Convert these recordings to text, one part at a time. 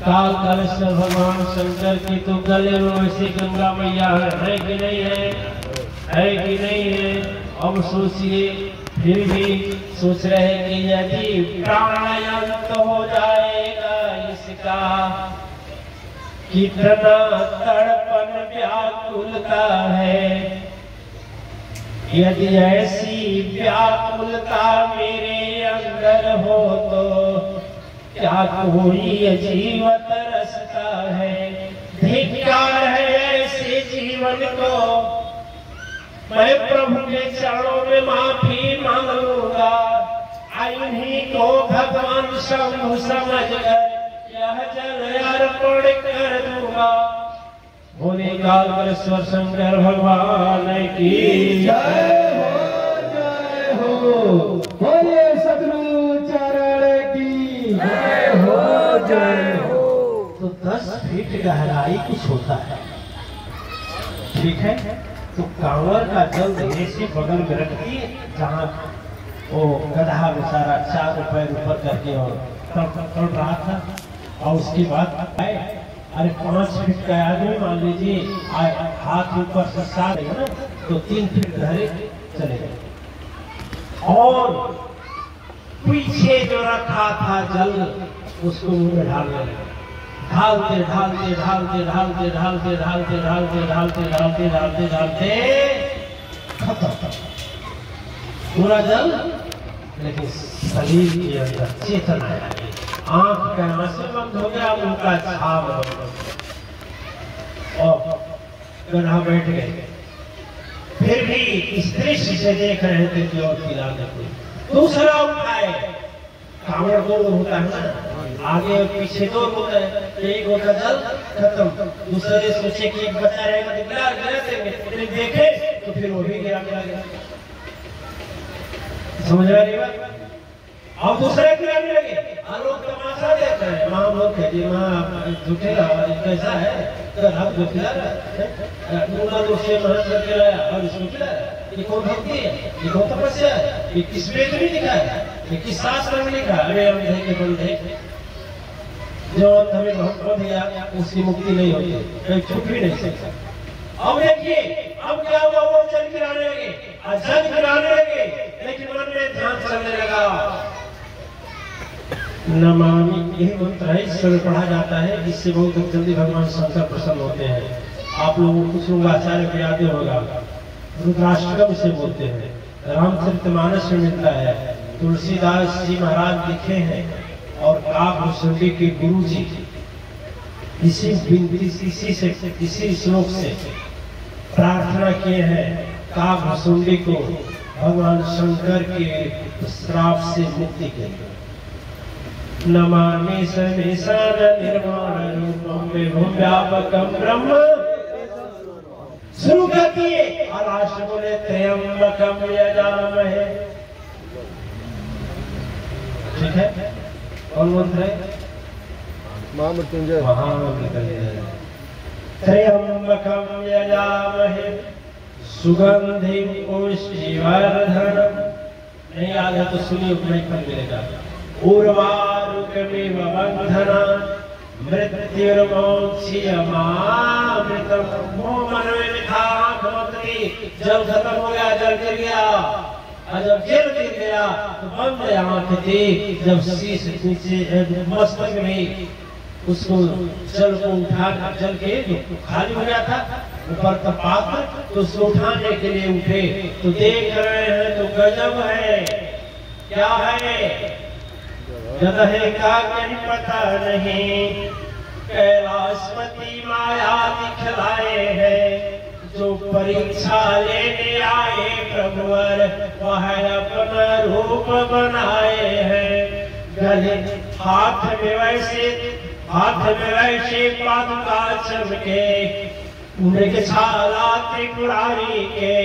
काल कालेश्वर भगवान शंकर की तो गले में वैसे गंगा मैया है कि नहीं है कि नहीं है। अब सोचिए, फिर भी सोच रहे कि यदि प्राणायाम हो जाएगा इसका, कितना तड़पन व्याकुलता है। यदि ऐसी व्याकुलता मेरे अंदर हो तो क्या कोई अजीब तरसता है। धिक्कार है ऐसे जीवन को, मैं प्रभु के चरणों में माफी मांग लूंगा। इन्हीं को भगवान शंभु समझकर यह जल अर्पण कर दूंगा। बोले काल कालेश्वर शंकर भगवान की जय हो। बोले सतगुरु चरण की जय हो, जय हो। तो 10 फीट गहराई कुछ होता है, ठीक है। तो कांवर का जल देने से बगल में रख दिए, जहाँ वो गधा बेचारा 4 पैर ऊपर करके और तड़ रहा था। और उसके बाद आए, अरे 5 फीट का आदमी मान लीजिए हाथ ऊपर से 7 है ना, तो 3 फीट गहरे चले गए। और पीछे जो रखा था जल उसको मुंह में ढालने लगे। ढालते ढालते ढालते ढालते ढालते ढालते ढालते ढालते ढालते ढालते ढालते खत्म पूरा जल। लेकिन शरीर के अंदर चेतना आ गई, आंख का आंसू बंद हो गया, मुंह का छाप और गधा बैठ गए। फिर भी इस दृश्य से देख रहे थे कि और पिलाने को दूसरा उठाए। कांवड़ 2 होता है ना, आगे और पीछे 2 होता है। एक होता जल खत्म, दूसरे सोचे कि एक बचा रहेगा तो गिरा देंगे, देखे तो फिर वो भी गिरा। समझ रहे बात? और दूसरे गिराने लगे, लोग तमाशा देते हैं। माँ लोग कहती है माँ झूठे कैसा है, आप जो खिला रहा दूसरे महान करके लाया और इसको खिलाया। ये कौन भक्ति है, ये कौन तपस्या है, ये किस वेद में लिखा है, ये किस शास्त्र में लिखा है। अरे हम देखे बंधे जो हमें बहुत दिया उसकी मुक्ति नहीं होती, कहीं छूट भी नहीं सकता। अब देखिए अब क्या हुआ, वो जल गिराने लगे, जल गिराने लगे, लेकिन मन में ध्यान चलने लगा। नमामि यही मंत्र है, इससे पढ़ा जाता है, जिससे बहुत जल्दी भगवान शंकर प्रसन्न होते हैं। आप लोगों को कुछ लोग आचार्य को याद होगा, रुद्राष्टकम से बोलते हैं, रामचरितमानस में मिलता है। तुलसीदास जी महाराज लिखे हैं और काव्य के गुरु जी इसी श्लोक से प्रार्थना किए हैं काव्य को भगवान शंकर के श्राप से मुक्ति के लिए। नमामि सनिसान निर्वाण रूपम विभुम व्यापकम ब्रह्म। शुरू कर दिए और राष्ट्र बोले त्र्यंबकम यजामहे। ठीक है, कौन मंत्र है? महामृत्युंजय। त्र्यंबकम यजामहे सुगंधिं पुष्टिवर्धनम्। नहीं याद है तो सुनिए, उपनय पर मिलेगा। उर्वारुकमिव बन्धनान् मृत्युर्मोक्षयमामृतम्। मुंह मन में लिखा, आंख बंद की, जल खत्म हो गया, जल गिर गया। और जब जल गिर गया तो बंद आंख थी। जब शीश नीचे मस्तक में उसको जल को उठा, जल के खाली हो गया था ऊपर का पात्र, तो उसको उठाने के लिए उठे तो देख रहे हैं तो गजब है। क्या है? गधे का कहीं पता नहीं, कैलाशपति माया दिखलाए हैं। जो परीक्षा लेने आए प्रभुवर, वह अपना रूप बनाए हैं। गले हाथ में वैसे पादुका चमके, उनके छाला त्रिपुरारी के।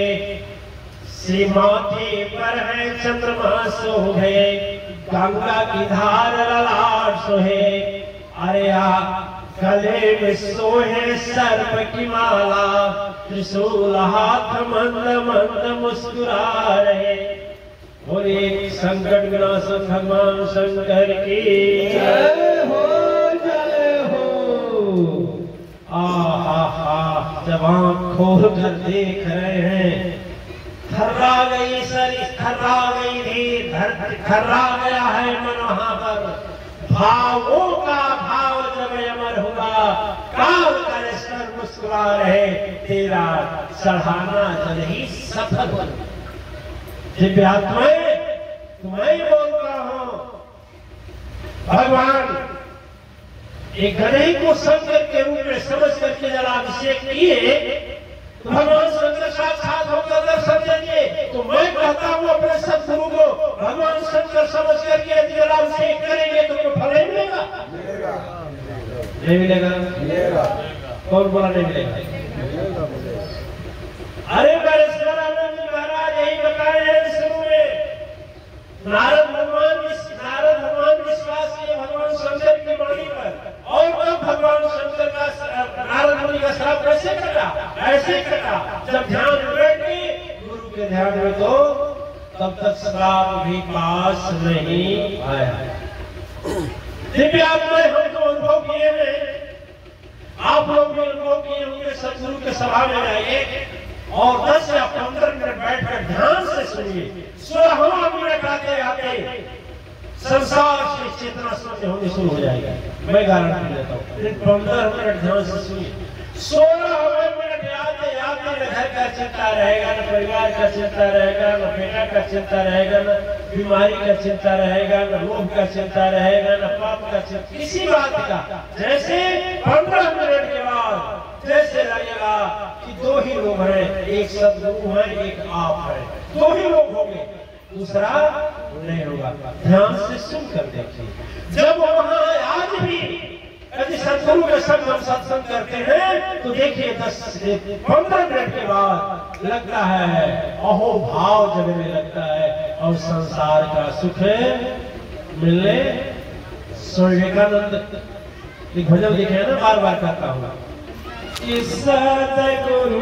श्री माथे पर है चंद्रमा शोभे, गंगा की धार ललाट सोहे। अरे गले में सोहे सर्प की माला, त्रिशूल हाथ मंद मंद मुस्कुरा रहे। और एक संकट विनाशक भगवान शंकर की जय हो, जय हो। सब आंख खोल कर देख रहे हैं। थर्रा गई सर, थर्रा गई धीर, थर्रा गया है मन वहां पर। भावों का भाव जब अमर हुआ, काल कर सर मुस्कुरा रहे, तेरा चढ़ाना जल ही सफल हुआ। दिव्यात्माएं तुम्हें बोलता हूं, भगवान एक गणेश को शंकर के रूप में समझ करके जरा अभिषेक किए तो भगवान शंकर साक्षात होकर दर्शन देंगे। तो मैं कहता हूँ अपने सदगुरु को, भगवान शंकर समझ करके यदि जरा अभिषेक करेंगे तो फल नहीं मिलेगा? नहीं मिलेगा। कौन बोला नहीं मिलेगा? अरे नरेश्वरानंद जी महाराज यही बताए हैं शुरू में। नारद भगवान विश्वास किए भगवान शंकर की वाणी पर, और तब भगवान शंकर का नारद मुनि का श्राप कैसे कटा? ऐसे कटा जब ध्यान बैठे गुरु के ध्यान में, तो तब तक श्राप भी पास नहीं आया। दिव्य आत्माएं हमको अनुभव किए हैं, आप लोग भी अनुभव किए होंगे। सतगुरु के सभा में जाइए और 10 या 15 मिनट बैठकर ध्यान से सुनिए। 16वां मिनट आते आते संसार से चेतना शून्य होनी शुरू हो जाएगा। मैं गारंटी देता हूँ। 15 मिनट ध्यान से सुनिए। 16वें मिनट आते आते न घर का चिंता रहेगा, न परिवार का चिंता रहेगा, न बेटा का चिंता रहेगा, न बीमारी का चिंता रहेगा, न लोभ का चिंता रहेगा, न पाप का चिंता, किसी बात का। जैसे 15 मिनट के बाद जैसे लगेगा कि 2 ही लोग हैं, एक सदगुरु है, एक आप है, 2 ही लोग होंगे, दूसरा नहीं होगा। ध्यान से सुनकर देखिए। जब वहां आज भी यदि सदगुरु के संग हम सत्संग करते हैं तो देखिए 10 से 15 मिनट के बाद लगता है अहो भाव जगने लगता है और संसार का सुख मिलने। स्वामी विवेकानंद एक भजन लिखे है ना, बार बार कहता हूँ, सतगुरु